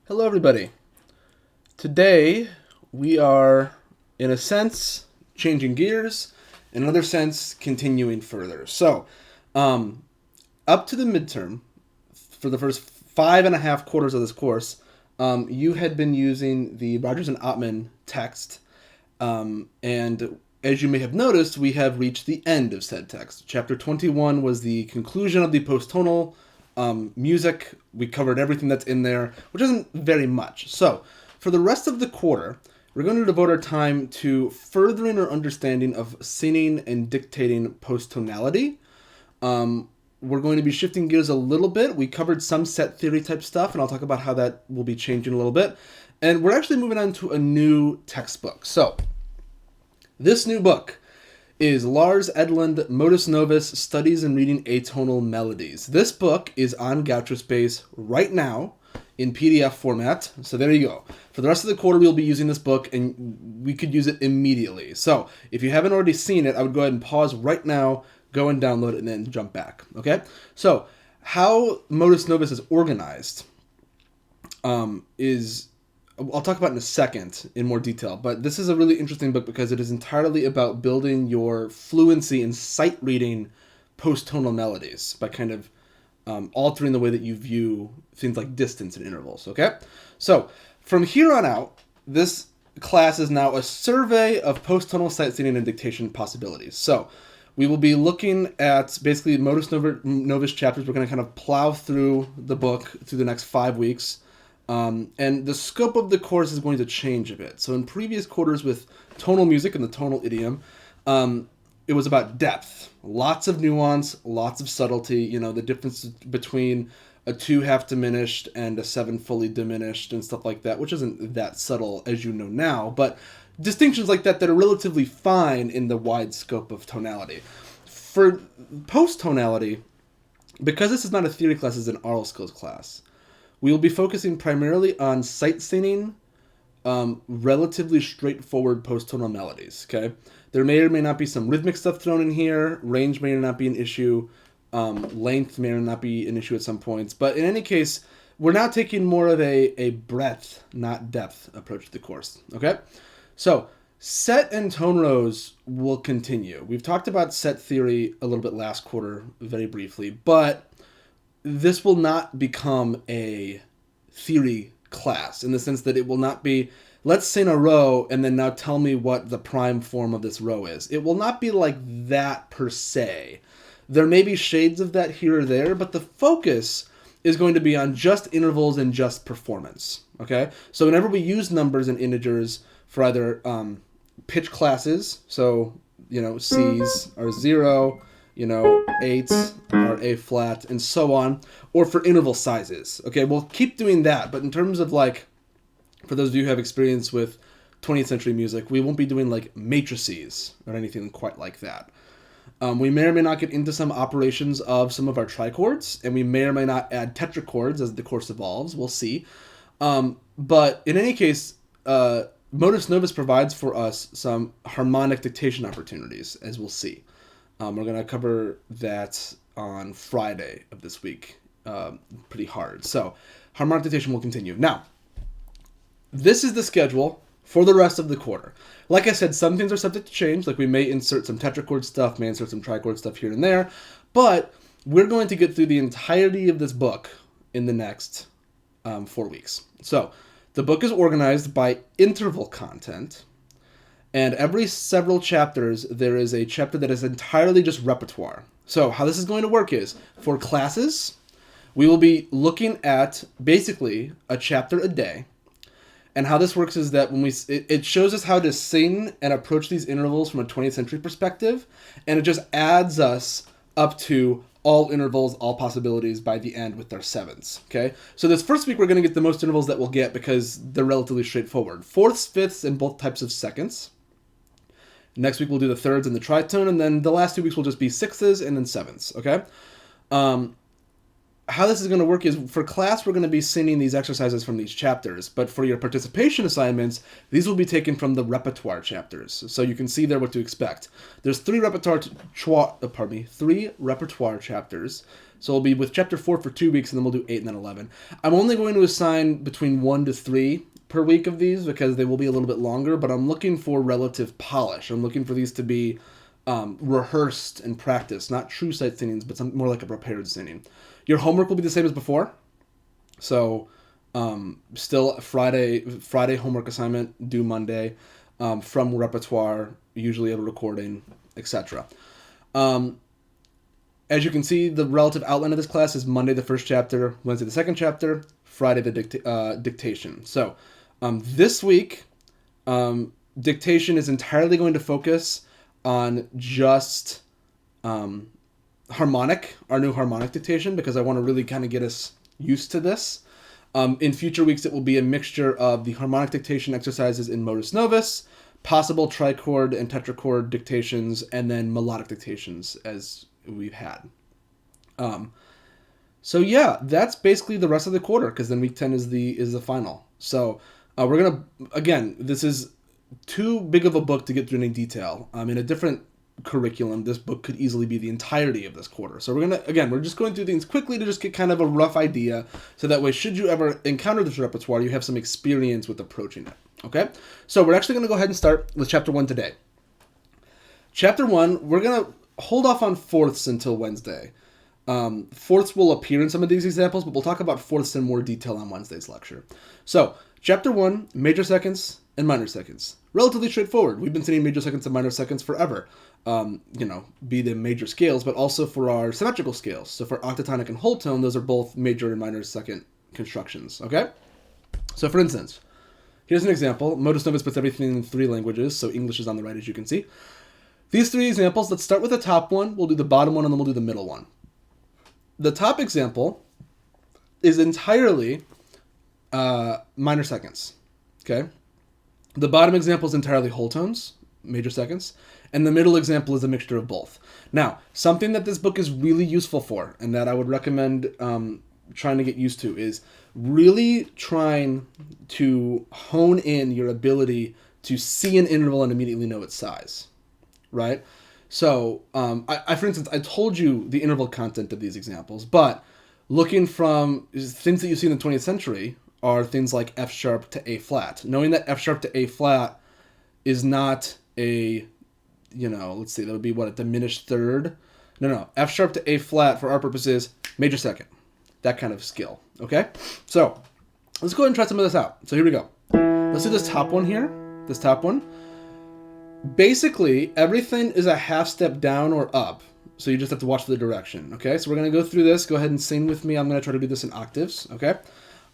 Hello, everybody. Today, we are, in a sense, changing gears, in another sense, continuing further. So, um, up to the midterm, for the first 5.5 quarters of this course, you had been using the Rogers and Ottman text, and as you may have noticed, we have reached the end of said text. Chapter 21 was the conclusion of the post-tonal music. We covered everything that's in there, which isn't very much. So, for the rest of the quarter, we're going to devote our time to furthering our understanding of singing and dictating post-tonality. We're going to be shifting gears a little bit. We covered some set theory type stuff, and I'll talk about how that will be changing a little bit. And we're actually moving on to a new textbook. So, this new book is Lars Edlund, Modus Novus, Studies in Reading Atonal Melodies. This book is on GouchoSpace right now in PDF format. So there you go. For the rest of the quarter, we'll be using this book, and we could use it immediately. So if you haven't already seen it, I would go ahead and pause right now, go and download it, and then jump back. Okay? So how Modus Novus is organized is... I'll talk about in a second in more detail, but this is a really interesting book because it is entirely about building your fluency in sight reading post-tonal melodies by kind of altering the way that you view things like distance and intervals, okay? So from here on out, this class is now a survey of post-tonal sight singing and dictation possibilities. So we will be looking at basically Modus Novus chapters. We're going to kind of plow through the book through the next 5 weeks. And the scope of the course is going to change a bit. So in previous quarters with tonal music and the tonal idiom, it was about depth. Lots of nuance, lots of subtlety, the difference between a 2 half diminished and a 7 fully diminished and stuff like that, which isn't that subtle as you know now, but distinctions like that are relatively fine in the wide scope of tonality. For post-tonality, because this is not a theory class, it's an oral skills class, we will be focusing primarily on sight singing, relatively straightforward post-tonal melodies, okay? There may or may not be some rhythmic stuff thrown in here. Range may or not be an issue. Length may or not be an issue at some points. But in any case, we're now taking more of a breadth, not depth approach to the course, okay? So, set and tone rows will continue. We've talked about set theory a little bit last quarter, very briefly, but this will not become a theory class in the sense that it will not be, let's sing a row and then now tell me what the prime form of this row is. It will not be like that per se. There may be shades of that here or there, but the focus is going to be on just intervals and just performance. Okay? So whenever we use numbers and integers for either pitch classes, so, C's are 0, 8s are A flat, and so on, or for interval sizes. Okay, we'll keep doing that, but in terms of for those of you who have experience with 20th century music, we won't be doing matrices or anything quite like that. We may or may not get into some operations of some of our trichords, and we may or may not add tetrachords as the course evolves. We'll see. But in any case, Modus Novus provides for us some harmonic dictation opportunities, as we'll see. We're going to cover that on Friday of this week pretty hard. So harmonic dictation will continue. Now, this is the schedule for the rest of the quarter. Like I said, some things are subject to change. Like we may insert some tetrachord stuff, may insert some trichord stuff here and there. But we're going to get through the entirety of this book in the next 4 weeks. So the book is organized by interval content. And every several chapters, there is a chapter that is entirely just repertoire. So how this is going to work is, for classes, we will be looking at basically a chapter a day. And how this works is that when it shows us how to sing and approach these intervals from a 20th century perspective, and it just adds us up to all intervals, all possibilities by the end with our 7s, okay? So this first week, we're going to get the most intervals that we'll get because they're relatively straightforward. 4ths, 5ths, and both types of seconds. Next week, we'll do the 3rds and the tritone, and then the last 2 weeks will just be 6s and then 7s, okay? how this is going to work is for class, we're going to be singing these exercises from these chapters. But for your participation assignments, these will be taken from the repertoire chapters. So you can see there what to expect. There's three repertoire chapters. So we'll be with chapter 4 for 2 weeks, and then we'll do 8 and then 11. I'm only going to assign between 1 to 3 per week of these because they will be a little bit longer, but I'm looking for relative polish. I'm looking for these to be rehearsed and practiced, not true sight singings, but more like a prepared singing. Your homework will be the same as before. So still Friday homework assignment due Monday from repertoire, usually a recording, etc. As you can see, the relative outline of this class is Monday the first chapter, Wednesday the second chapter, Friday the dictation. So this week, dictation is entirely going to focus on just harmonic, our new harmonic dictation, because I want to really kind of get us used to this. In future weeks, it will be a mixture of the harmonic dictation exercises in Modus Novus, possible trichord and tetrachord dictations, and then melodic dictations as we've had. So yeah, that's basically the rest of the quarter, because then week 10 is the final. So we're gonna, again, this is too big of a book to get through any detail. In a different curriculum, this book could easily be the entirety of this quarter. So we're just going through things quickly to just get kind of a rough idea, so that way, should you ever encounter this repertoire, you have some experience with approaching it. Okay? So we're actually going to go ahead and start with chapter 1 today. Chapter 1, we're going to hold off on fourths until Wednesday. Fourths will appear in some of these examples, but we'll talk about fourths in more detail on Wednesday's lecture. So, chapter 1, major seconds and minor seconds. Relatively straightforward. We've been singing major seconds and minor seconds forever. Be the major scales, but also for our symmetrical scales. So for octatonic and whole tone, those are both major and minor second constructions, okay? So for instance, here's an example. Modus Novus puts everything in 3 languages, so English is on the right, as you can see. These 3 examples, let's start with the top one, we'll do the bottom one, and then we'll do the middle one. The top example is entirely minor seconds, okay? The bottom example is entirely whole tones, major seconds, and the middle example is a mixture of both. Now, something that this book is really useful for, and that I would recommend trying to get used to, is really trying to hone in your ability to see an interval and immediately know its size, right? So, for instance, I told you the interval content of these examples, but looking from things that you see in the 20th century are things like F sharp to A flat. Knowing that F sharp to A flat is not a, let's see, that would be what, a diminished third? No, F sharp to A flat for our purposes, major second. That kind of skill, okay? So, let's go ahead and try some of this out. So here we go. Let's do this top one here, this top one. Basically, everything is a half step down or up, so you just have to watch the direction, okay? So we're going to go through this. Go ahead and sing with me. I'm going to try to do this in octaves, okay?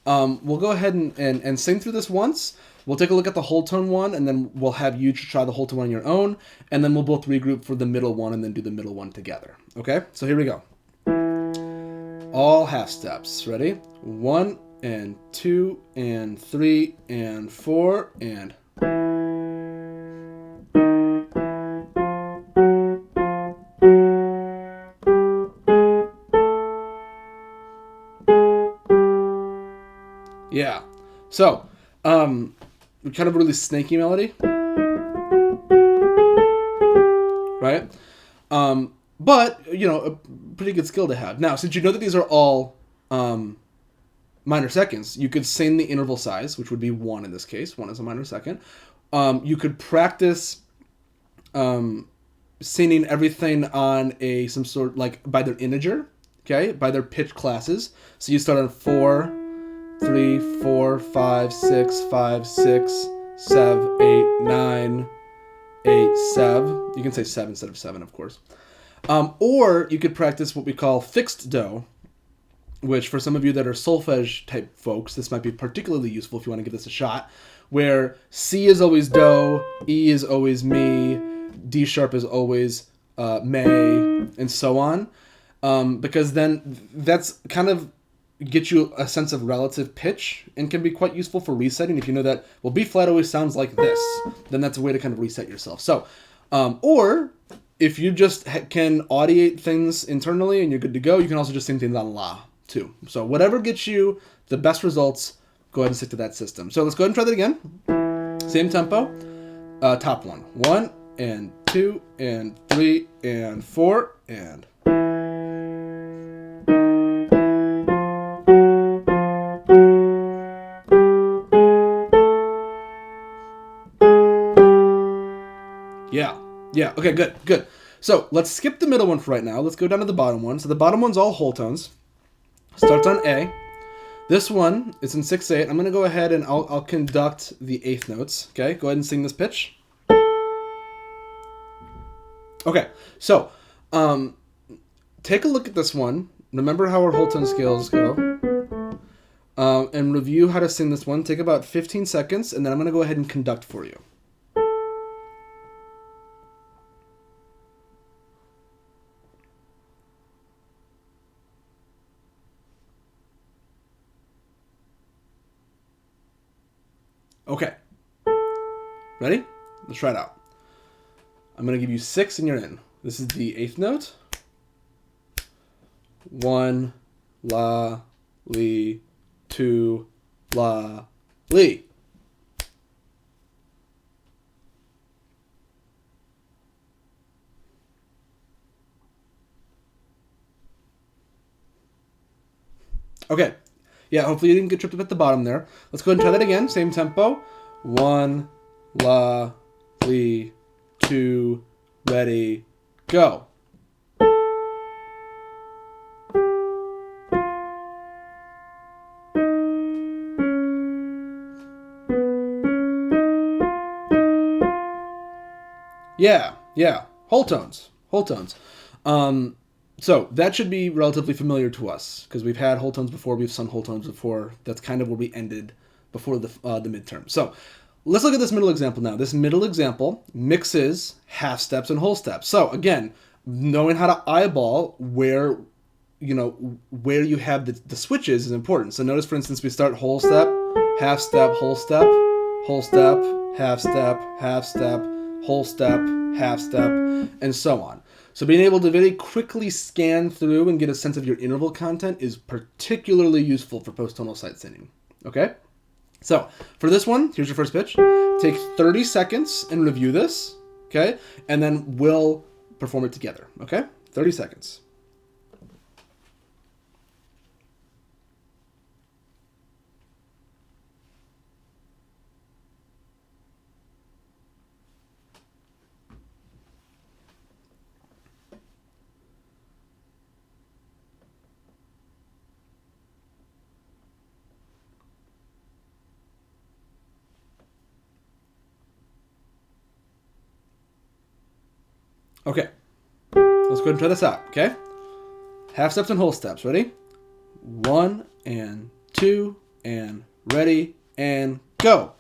We'll go ahead and sing through this once. We'll take a look at the whole tone one, and then we'll have you try the whole tone on your own, and then we'll both regroup for the middle one and then do the middle one together, okay? So here we go. All half steps. Ready? 1 and 2 and 3 and 4 and... Yeah. So, kind of a really snaky melody, right? But, a pretty good skill to have. Now, since you know that these are all minor seconds, you could sing the interval size, which would be 1 in this case. 1 is a minor second. You could practice singing everything on some sort, like, by their integer, okay? By their pitch classes. So you start on 4, 3, 4, 5, 6, 5, 6, 7, 8, 9, 8, 7. You can say 7 instead of 7, of course. Or you could practice what we call fixed do, which for some of you that are solfege type folks, this might be particularly useful if you want to give this a shot, where C is always do, E is always mi, D sharp is always may, and so on. Because then that's kind of get you a sense of relative pitch and can be quite useful for resetting. If you know that, well, B flat always sounds like this, then that's a way to kind of reset yourself. So, or if you just can audiate things internally and you're good to go, you can also just sing things on la. 2. So whatever gets you the best results, go ahead and stick to that system. So let's go ahead and try that again. Same tempo. Top one. 1 and 2 and 3 and 4 and... Yeah, okay, good. So let's skip the middle one for right now. Let's go down to the bottom one. So the bottom one's all whole tones. Starts on A. This one is in 6/8. I'm going to go ahead and I'll conduct the eighth notes. Okay, go ahead and sing this pitch. Okay, so take a look at this one. Remember how our whole tone scales go. And review how to sing this one. Take about 15 seconds, and then I'm going to go ahead and conduct for you. Okay. Ready? Let's try it out. I'm going to give you 6 and you're in. This is the eighth note. 1, la, li, 2, la, li. Okay. Yeah, hopefully you didn't get tripped up at the bottom there. Let's go ahead and try that again. Same tempo. 1, la, li, 2, ready, go. Yeah. Whole tones. So that should be relatively familiar to us because we've had whole tones before, we've sung whole tones before. That's kind of where we ended before the midterm. So let's look at this middle example now. This middle example mixes half steps and whole steps. So again, knowing how to eyeball where you have the switches is important. So notice, for instance, we start whole step, half step, whole step, whole step, half step, whole step, half step, and so on. So being able to very quickly scan through and get a sense of your interval content is particularly useful for post-tonal sight singing. Okay? So for this one, here's your first pitch. Take 30 seconds and review this. Okay? And then we'll perform it together. Okay? 30 seconds. Okay, let's go ahead and try this out, okay? Half steps and whole steps, ready? 1 and 2 and ready and go.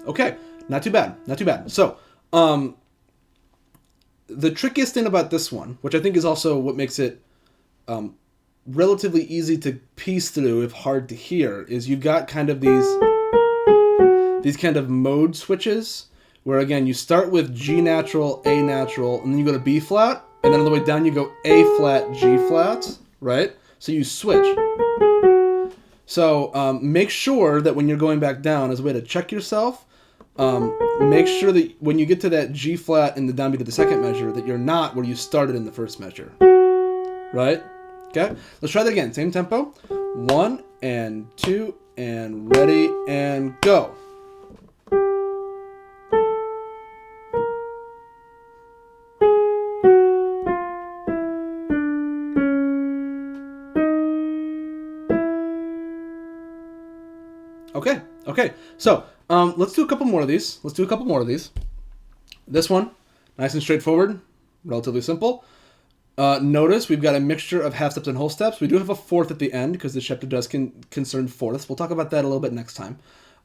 Okay, not too bad. So, the trickiest thing about this one, which I think is also what makes it relatively easy to piece through if hard to hear, is you've got kind of these kind of mode switches where, again, you start with G natural, A natural, and then you go to B flat, and then on the way down you go A flat, G flat, right? So you switch. So make sure that when you're going back down, as a way to check yourself, make sure that when you get to that G flat in the downbeat of the second measure, that you're not where you started in the first measure. Right? Okay? Let's try that again. Same tempo. 1 and 2 and ready and go. Okay. So, let's do a couple more of these. This one, nice and straightforward, relatively simple. Notice we've got a mixture of half steps and whole steps. We do have a fourth at the end because the chapter does concern fourths. We'll talk about that a little bit next time.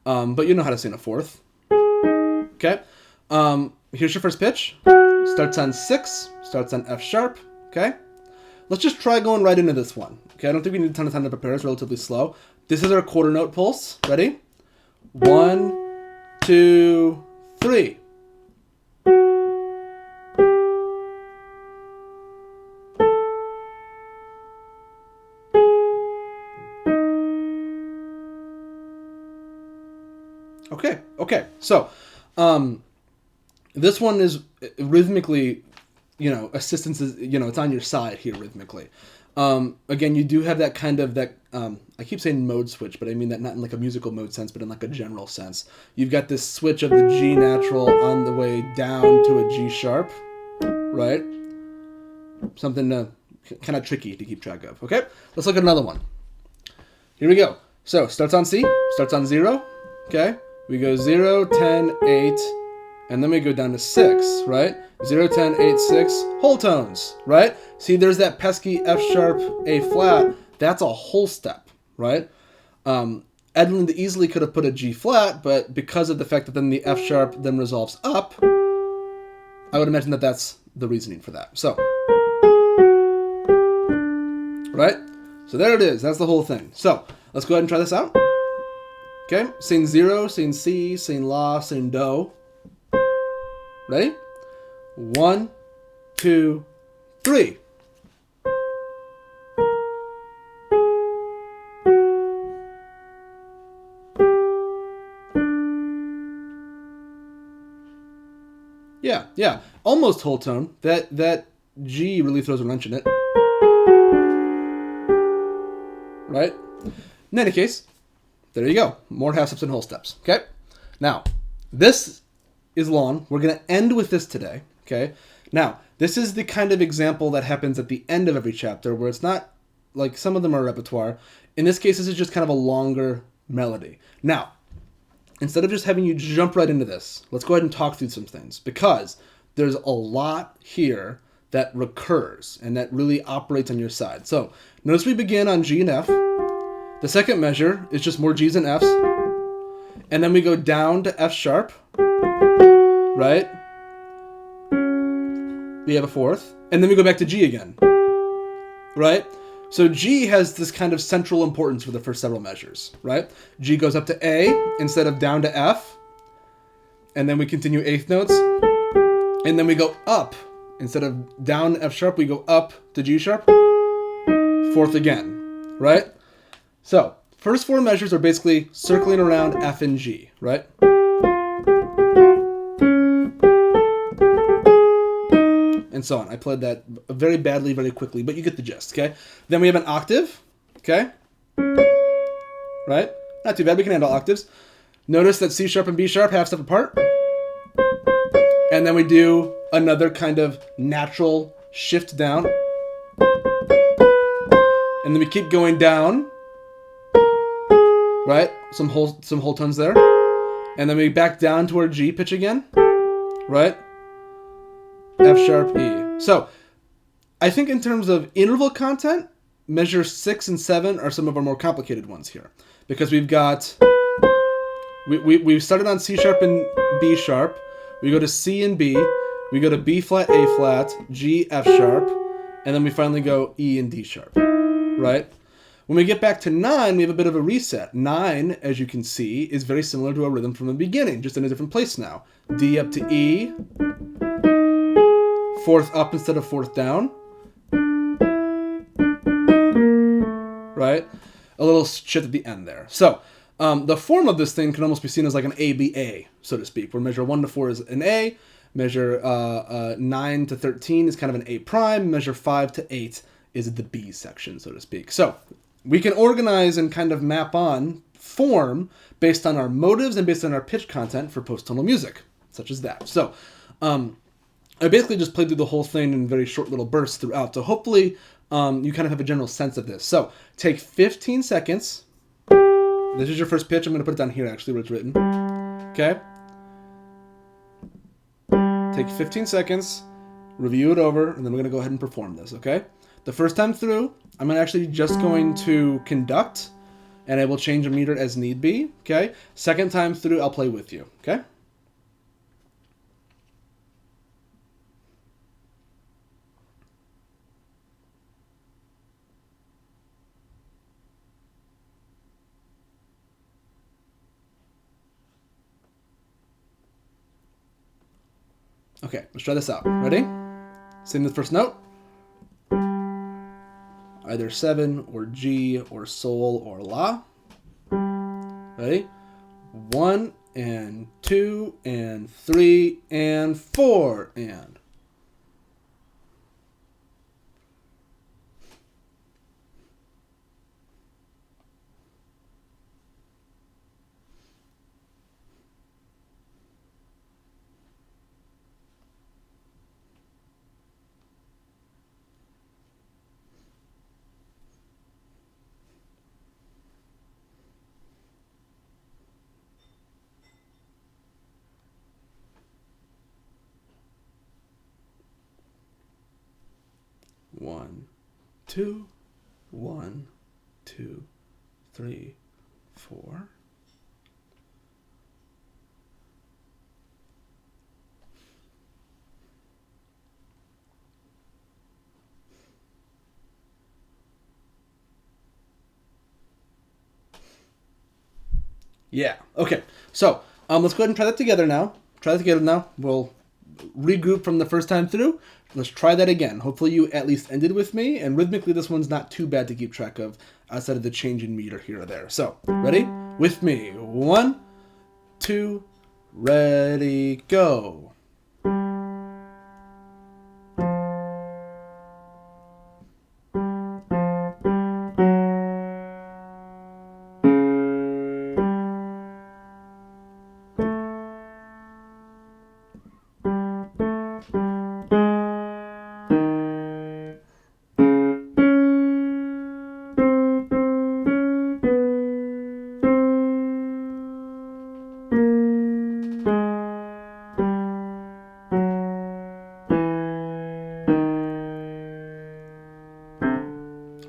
But you know how to sing a fourth. Okay. Here's your first pitch. Starts on 6, starts on F sharp. Okay. let's just try going right into this one. Okay, I don't think we need a ton of time to prepare. It's relatively slow. This is our quarter note pulse. Ready? 1, 2, 3. Okay. So, this one is rhythmically, assistance is, it's on your side here rhythmically. Again, you do have that kind of I keep saying mode switch, but I mean that not in like a musical mode sense, but in like a general sense. You've got this switch of the G natural on the way down to a G sharp, right? Something kind of tricky to keep track of. Okay, let's look at another one. Here we go. So starts on C, starts on 0. Okay, we go 0, 10, 8, and then we go down to 6, right? 0, 10, 8, 6, whole tones, right? See, there's that pesky F sharp, A flat. That's a whole step, right? Edlund easily could have put a G flat, but because of the fact that then the F sharp then resolves up, I would imagine that that's the reasoning for that. So, right? So there it is. That's the whole thing. So let's go ahead and try this out. Okay, scene 0, scene C, scene La, scene Do. Ready? 1, 2, 3. Yeah, almost whole tone. That G really throws a wrench in it. Right? In any case, there you go. More half steps and whole steps. Okay? Now, this is long. We're going to end with this today. Okay? Now, this is the kind of example that happens at the end of every chapter where it's not like some of them are repertoire. In this case, this is just kind of a longer melody. Now, instead of just having you jump right into this, let's go ahead and talk through some things because there's a lot here that recurs and that really operates on your side. So notice we begin on G and F. The second measure is just more G's and F's. And then we go down to F sharp, right? We have a fourth. And then we go back to G again, right? So G has this kind of central importance for the first several measures, right? G goes up to A instead of down to F. And then we continue eighth notes. And then we go up. Instead of down F sharp, we go up to G sharp. Fourth again, right? So, first 4 measures are basically circling around F and G, right? And so on. I played that very badly, very quickly, but you get the gist, okay? Then we have an octave, okay? Right? Not too bad, we can handle octaves. Notice that C sharp and B sharp half step apart. And then we do another kind of natural shift down. And then we keep going down. Right? Some whole tones there. And then we back down to our G pitch again. Right? F sharp, E. So, I think in terms of interval content, measure 6 and 7 are some of our more complicated ones here. Because we've got... We've started on C sharp and B sharp. We go to C and B. We go to B flat, A flat, G, F sharp. And then we finally go E and D sharp. Right? When we get back to 9, we have a bit of a reset. 9, as you can see, is very similar to our rhythm from the beginning, just in a different place now. D up to E. Fourth up instead of fourth down. Right? A little shit at the end there. So, the form of this thing can almost be seen as like an ABA, so to speak, where measure 1 to 4 is an A, measure 9 to 13 is kind of an A prime, measure 5 to 8 is the B section, so to speak. So, we can organize and kind of map on form based on our motives and based on our pitch content for post-tonal music, such as that. So, I basically just played through the whole thing in very short little bursts throughout. So hopefully you kind of have a general sense of this. So take 15 seconds. This is your first pitch. I'm going to put it down here actually where it's written. Okay? Take 15 seconds, review it over, and then we're going to go ahead and perform this, okay? The first time through, I'm actually just going to conduct, and I will change a meter as need be, okay? Second time through, I'll play with you, okay? Okay, let's try this out. Ready? Sing the first note. Either 7 or G or Sol or La. Ready? 1 and 2 and 3 and 4 and. One, two, 1, 2, 3, 4. Yeah. Okay. So let's go ahead and try that together now. We'll regroup from the first time through. Let's try that again. Hopefully you at least ended with me, and rhythmically this one's not too bad to keep track of outside of the change in meter here or there. So, ready? With me. 1, 2, ready, go.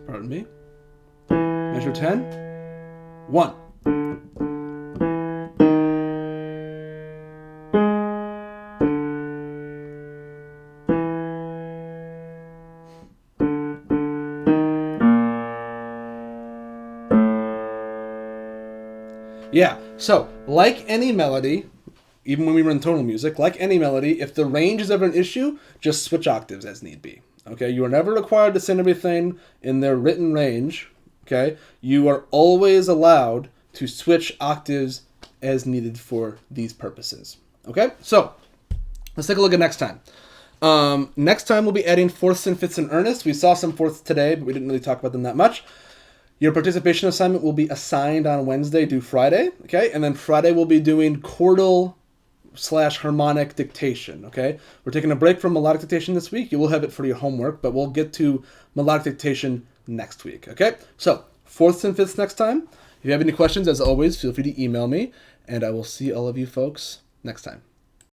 Pardon me. Measure 10. 1. Yeah, so like any melody, even when we run tonal music, like any melody, if the range is ever an issue, just switch octaves as need be. Okay, you are never required to sing everything in their written range. Okay, you are always allowed to switch octaves as needed for these purposes. Okay, so let's take a look at next time. Next time we'll be adding fourths and fifths in earnest. We saw some fourths today, but we didn't really talk about them that much. Your participation assignment will be assigned on Wednesday due Friday, okay? And then Friday we'll be doing chordal/harmonic dictation, okay? We're taking a break from melodic dictation this week. You will have it for your homework, but we'll get to melodic dictation next week, okay? So, fourths and fifths next time. If you have any questions, as always, feel free to email me, and I will see all of you folks next time.